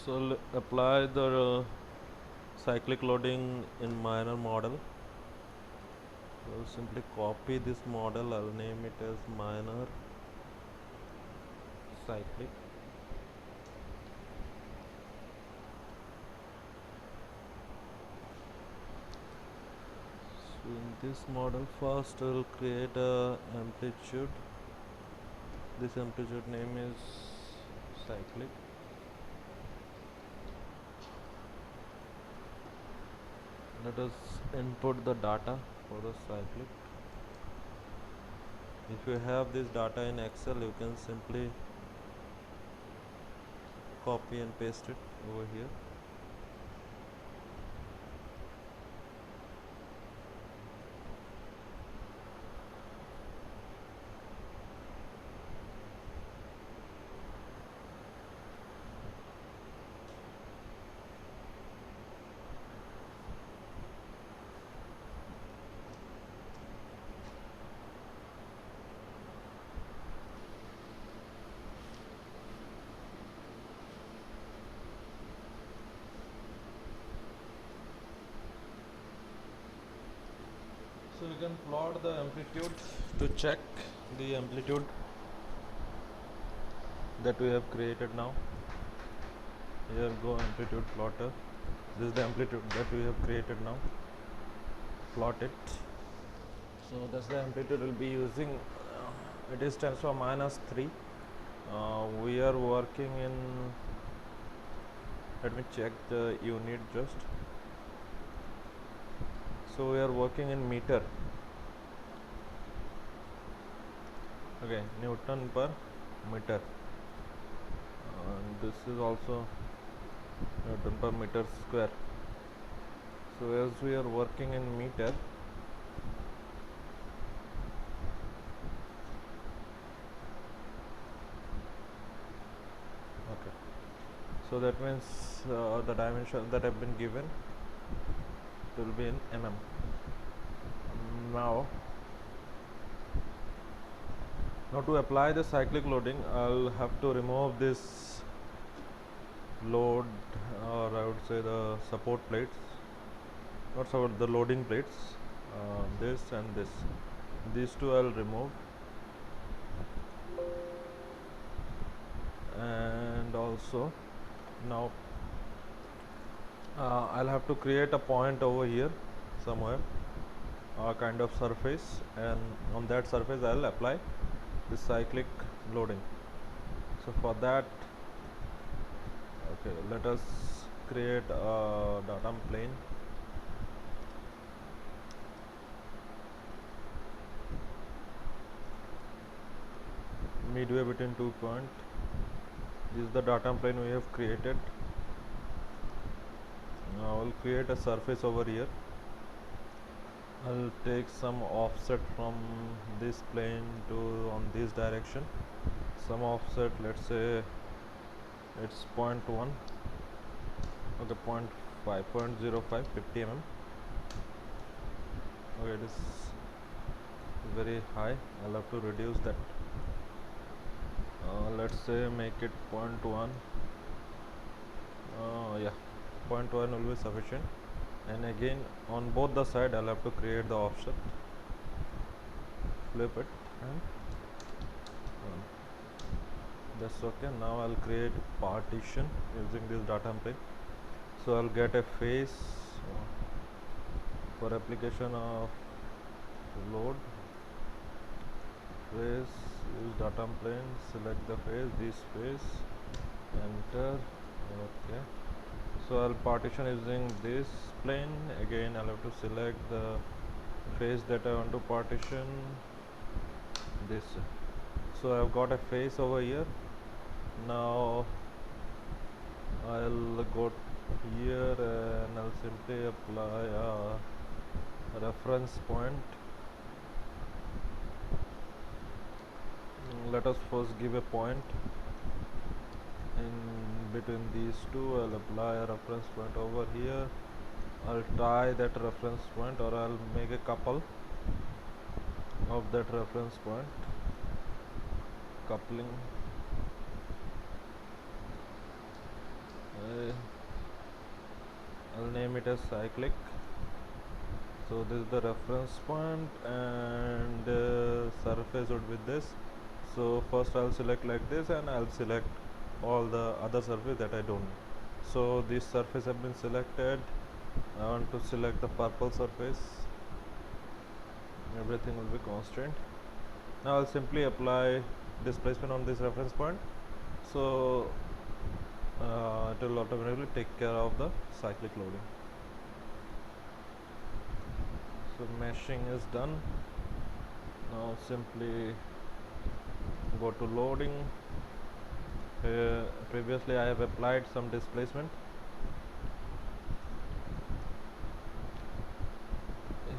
So apply the cyclic loading in minor model. So simply copy this model. I'll name it as minor cyclic. So in this model, first I'll create a amplitude. This amplitude name is cyclic. Let us input the data for the cyclic. If you have this data in Excel, you can simply copy and paste it over here. So you can plot the amplitude to check the amplitude that we have created now. Here go amplitude plotter. This is the amplitude that we have created now. Plot it. So that's the amplitude we'll be using. It stands for -3. We are working in, let me check the unit just. So we are working in meter. Okay, Newton per meter. And this is also Newton per meter square. So as we are working in meter, okay, so that means the dimension that have been given will be in mm. Now to apply the cyclic loading, I'll have to remove this load, or I would say the support plates, not support, the loading plates, this and this. These two I'll remove, and also now I'll have to create a point over here somewhere, a kind of surface, and on that surface I'll apply the cyclic loading. So for that, okay, let us create a datum plane. Midway between 2 points. This is the datum plane we have created. Now I'll create a surface over here. I'll take some offset from this plane to on this direction. Some offset, let's say it's 0.1, okay, 0.5, 0.05, 50 mm. Okay, it is very high. I'll have to reduce that. Let's say make it 0.1. Yeah, 0.1 will be sufficient. And again on both the side I'll have to create the offset, flip it, and that's okay. Now I'll create partition using this datum plane. So I'll get a face for application of load. Face, use datum plane, select the face, this face, enter. Okay, so I'll partition using this plane. Again I'll have to select the face that I want to partition, this. So I've got a face over here. Now I'll go here and I'll simply apply a reference point. Let us first give a point in between these two. I'll apply a reference point over here. I'll tie that reference point, or I'll make a couple of that reference point, coupling. I'll name it as cyclic. So this is the reference point, and surface would be this. So first I'll select like this, and I'll select all the other surface that I don't need. So this surface have been selected. I want to select the purple surface. Everything will be constant. Now I'll simply apply displacement on this reference point. So it will automatically take care of the cyclic loading. So meshing is done. Now simply go to loading. Previously I have applied some displacement.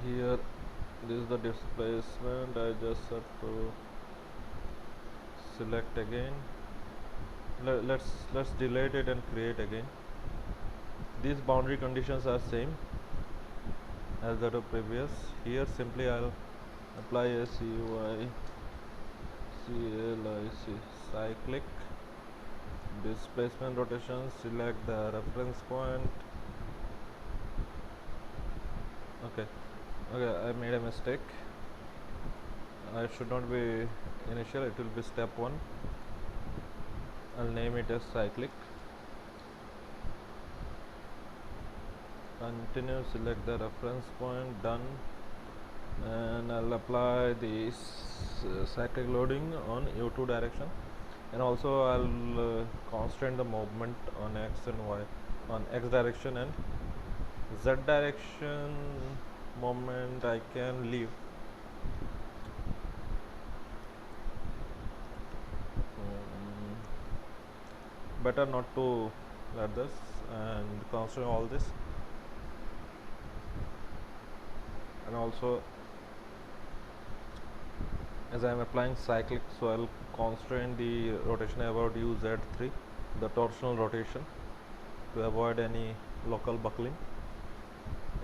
Here this is the displacement. I just have to select again. Let's delete it and create again. These boundary conditions are same as that of previous. Here simply I'll apply a CYCLIC cyclic displacement rotation, select the reference point. Okay, I made a mistake. I should not be initial, it will be step 1. I'll name it as cyclic. Continue, select the reference point, done, and I'll apply this cyclic loading on U2 direction, and also I'll constrain the movement on X and Y, on X direction and Z direction moment I can leave. Better not to let this and constrain all this. And also, as I am applying cyclic, so I'll constrain the rotation about UZ3, the torsional rotation, to avoid any local buckling.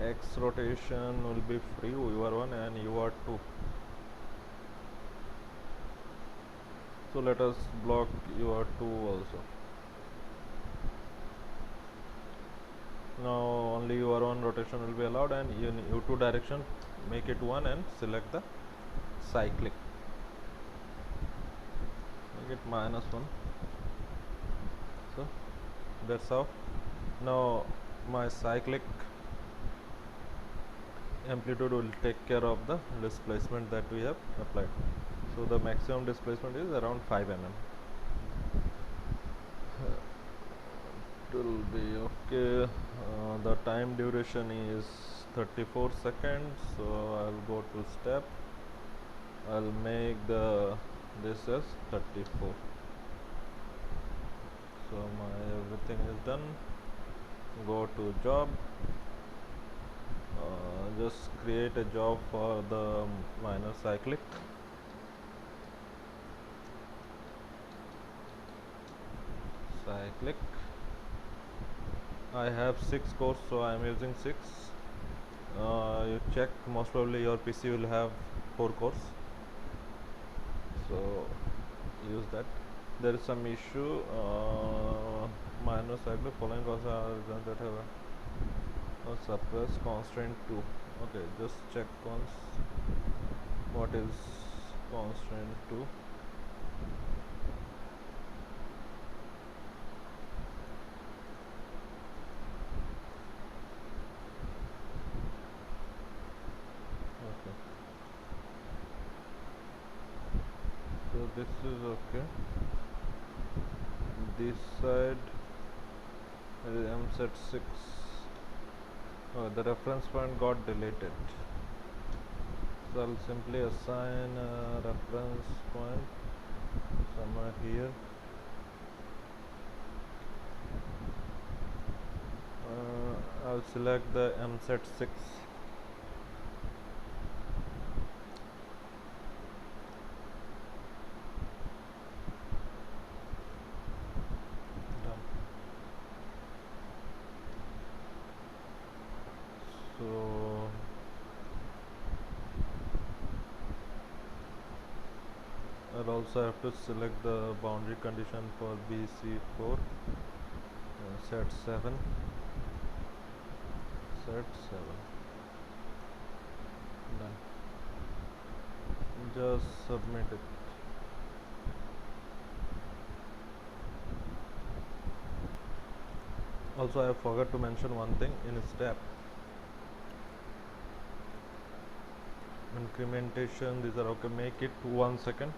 X rotation will be free, UR1 and UR2. So let us block UR2 also. Now only UR1 rotation will be allowed, and in U2 direction make it 1 and select the cyclic. Make it -1. So that's how. Now my cyclic amplitude will take care of the displacement that we have applied. So the maximum displacement is around 5 mm. It will be okay. The time duration is 34 seconds, so I'll go to step. I'll make this as 34. So my everything is done. Go to job. Just create a job for the minor cyclic. I have 6 cores, so I am using 6. You check, most probably your PC will have 4 cores, so use that. There is some issue. Minor cyclic following cores are that have a suppress constraint 2. Okay, just check what is constraint 2. So this is okay. This side is MSET6. Oh, the reference point got deleted. So I'll simply assign a reference point somewhere here. I'll select the MSET6. So I'll also have to select the boundary condition for BC4. set 7, set 7, done. Just submit it. Also, I forgot to mention one thing in step incrementation. These are okay. Make it 1 second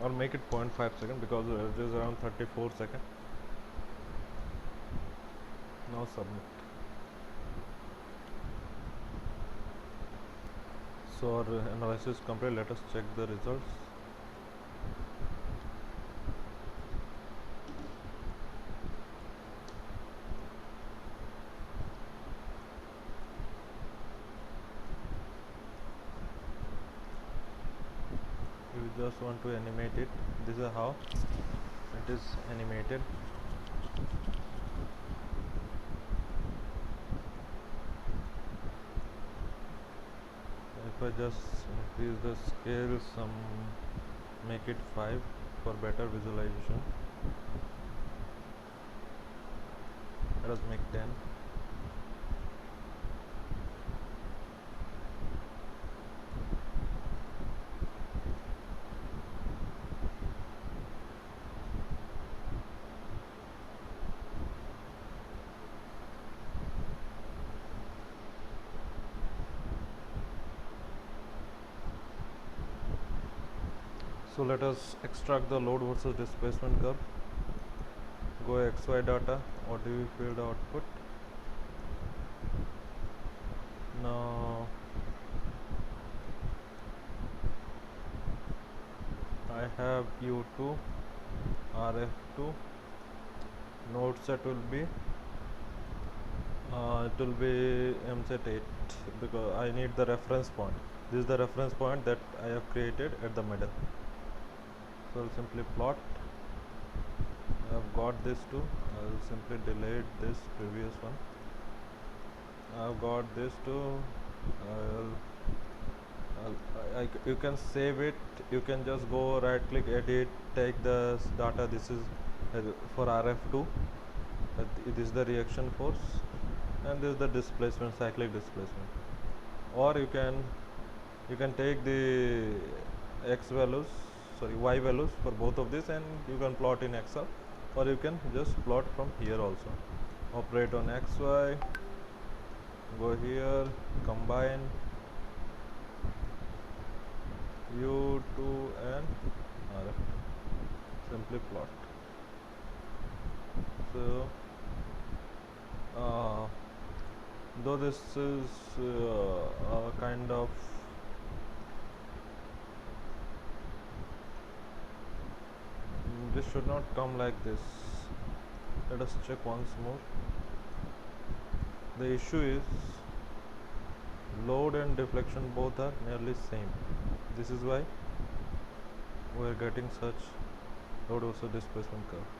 or make it 0.5 second because it is around 34 seconds. Now submit. So our analysis complete. Let us check the results. We just want to animate it. This is how it is animated. If I just increase the scale, make it 5 for better visualization. Let us make 10. So let us extract the load versus displacement curve. Go XY data, ODB field output. Now I have U2, RF2. Node set will be MZ 8 because I need the reference point. This is the reference point that I have created at the middle. So I'll simply plot. I have got this too. I'll simply delete this previous one. I've got this too. You can save it. You can just go right click, edit, take the data. This is for RF2. This is the reaction force, and this is the displacement, cyclic displacement. Or you can take the y values for both of this, and you can plot in Excel, or you can just plot from here also. Operate on XY, go here, combine U2 and RF, simply plot. So though this is a kind of this should not come like this. Let us check once more. The issue is load and deflection both are nearly same. This is why we are getting such load versus displacement curve.